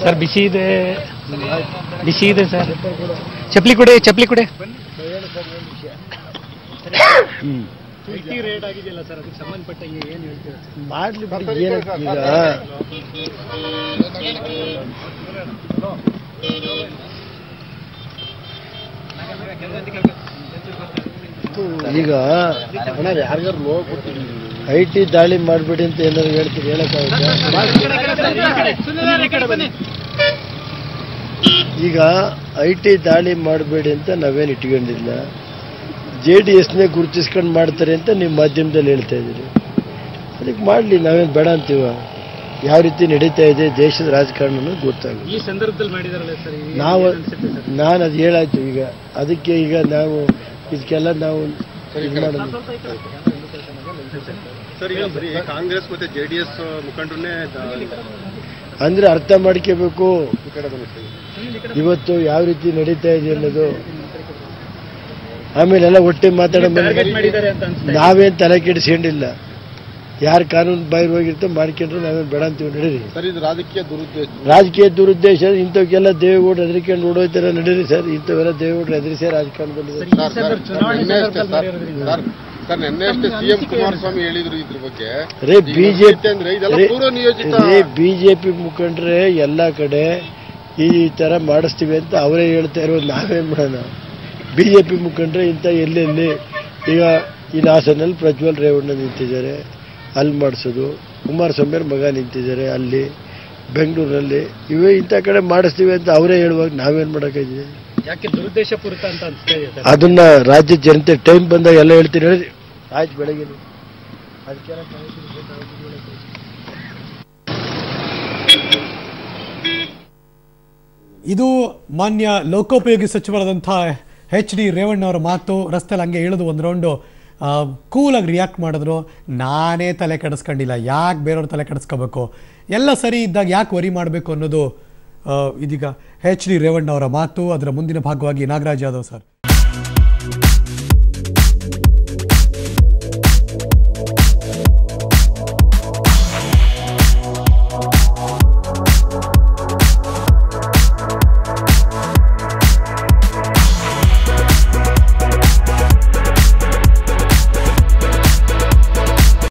Sir ಬಿಸಿ ಇದೆ sir. ಚಪ್ಪಲಿ ಕೊಡಿ ರೇಟ್ ಆಗಿದೆಯಲ್ಲ ಸರ್, ಅದಕ್ಕೆ ಸಂಬಂಧಪಟ್ಟಂಗೆ ಏನು ಹೇಳ್ತೀರಾ? ಮಾಡ್ಲಿ ಈಗ ಯಾರಿಗಾರು ಲೋನ್ ಕೊಡ್ತೀವಿ, IT ದಾಳಿ ಮಾಡಬೇಡಿ ಅಂತ ಏನಾದ್ರು ಹೇಳ್ತೀವಿ, ಹೇಳಕ್ಕಾಗುತ್ತೆ? ಈಗ IT ದಾಳಿ ಮಾಡಬೇಡಿ ಅಂತ ನಾವೇನು ಇಟ್ಕೊಂಡಿಲ್ಲ, JDSನೇ ಗುರುತಿಸ್ಕೊಂಡು ಮಾಡ್ತಾರೆ ಅಂತ ನೀವು ಮಾಧ್ಯಮದಲ್ಲಿ ಹೇಳ್ತಾ ಇದ್ದೀರಿ. ಅದಕ್ಕೆ ಮಾಡಲಿ, ನಾವೇನು ಬೇಡ ಅಂತೀವ. ಯಾವ ರೀತಿ ನಡೀತಾ ಇದೆ ದೇಶದ ರಾಜಕಾರಣ ಗೊತ್ತಾಗುತ್ತೆ. ಈ ಸಂದರ್ಭದಲ್ಲಿ ಮಾಡಿದಾರಲ್ಲ ಸರ್, ನಾನು ಅದು ಹೇಳಾಯ್ತು. ಈಗ ಅದಕ್ಕೆ ಈಗ ನಾವು ಇದಕ್ಕೆಲ್ಲ ನಾವು ಕಾಂಗ್ರೆಸ್ ಮತ್ತೆ JDS ಮುಖಂಡರನ್ನೇ ಅಂದ್ರೆ ಅರ್ಥ ಮಾಡ್ಕೋಬೇಕು ಇವತ್ತು ಯಾವ ರೀತಿ ನಡೀತಾ ಇದೆ ಅನ್ನೋದು. ಆಮೇಲೆ ಎಲ್ಲ ಒಟ್ಟೆ ಮಾತಾಡೋ ನಾವೇನು ತಲೆ ಕೆಡಿಸ್ಕೊಂಡಿಲ್ಲ. ಯಾರು ಕಾನೂನು ಬಾಹಿರವಾಗಿರ್ತೋ ಮಾಡ್ಕೊಂಡ್ರೆ ನಾವೇನು ಬೇಡ ಅಂತೀವಿ, ನಡೀರಿ. ರಾಜಕೀಯ ದುರುದ್ದೇಶ ಇಂಥವಕ್ಕೆಲ್ಲ ದೇವೇಗೌಡರು ಹೆದರಿಕೊಂಡು ಓಡೋಯ್ತಾರ, ನಡೀರಿ ಸರ್. ಇಂಥವೆಲ್ಲ ದೇವೇಗೌಡರು ಹೆದರಿಸೇ ರಾಜಕಾರಣದಲ್ಲಿ ಬಿಜೆಪಿ ಮುಖಂಡ್ರೆ ಎಲ್ಲ ಕಡೆ ಈ ತರ ಮಾಡಿಸ್ತೀವಿ ಅಂತ ಅವರೇ ಹೇಳ್ತಾ ಇರೋದು, ನಾವೇನ್ ಮಾಡೋಣ? ಬಿಜೆಪಿ ಮುಖಂಡ್ರೆ ಇಂಥ ಎಲ್ಲೆಲ್ಲಿ ಈಗ ಈ ಹಾಸನಲ್ಲಿ ಪ್ರಜ್ವಲ್ ರೇವಣ್ಣ ನಿಂತಿದ್ದಾರೆ, ಅಲ್ಲಿ ಮಾಡಿಸೋದು. ಕುಮಾರಸ್ವಾಮಿ ಅವ್ರ ಮಗ ನಿಂತಿದ್ದಾರೆ ಅಲ್ಲಿ ಬೆಂಗಳೂರಿನಲ್ಲಿ. ಇವೇ ಇಂಥ ಕಡೆ ಮಾಡಿಸ್ತೀವಿ ಅಂತ ಅವರೇ ಹೇಳುವಾಗ ನಾವೇನು ಮಾಡೋಕ್ಕಾಗಿದೆ? ಯಾಕೆ ದುರುದ್ದೇಶಪೂರಿತ ಅಂತ ಅನಿಸ್ತಾ ಇದೆ? ಅದನ್ನ ರಾಜ್ಯದ ಜನತೆ ಟೈಮ್ ಬಂದಾಗ ಎಲ್ಲ ಹೇಳ್ತೀನಿ, ಹೇಳಿ ಆಯ್ತು. ಬೆಳಗ್ಗೆ ಇದು ಮಾನ್ಯ ಲೋಕೋಪಯೋಗಿ ಸಚಿವರಾದಂಥ HD ರೇವಣ್ಣ ಅವರ ಮಾತು. ರಸ್ತೆಯಲ್ಲಿ ಹಂಗೆ ಹೇಳೋದು ಒಂದು ರೌಂಡು ಕೂಲಾಗಿ ರಿಯಾಕ್ಟ್ ಮಾಡಿದ್ರು. ನಾನೇ ತಲೆ ಕೆಡಿಸ್ಕೊಂಡಿಲ್ಲ, ಯಾಕೆ ಬೇರೆಯವ್ರ ತಲೆ ಕೆಡಿಸ್ಕೋಬೇಕು, ಎಲ್ಲ ಸರಿ ಇದ್ದಾಗ ಯಾಕೆ ವರಿ ಮಾಡಬೇಕು ಅನ್ನೋದು ಇದೀಗ HD ರೇವಣ್ಣ ಅವರ ಮಾತು. ಅದರ ಮುಂದಿನ ಭಾಗವಾಗಿ ನಾಗರಾಜ್ ಯಾದವ್ ಸರ್.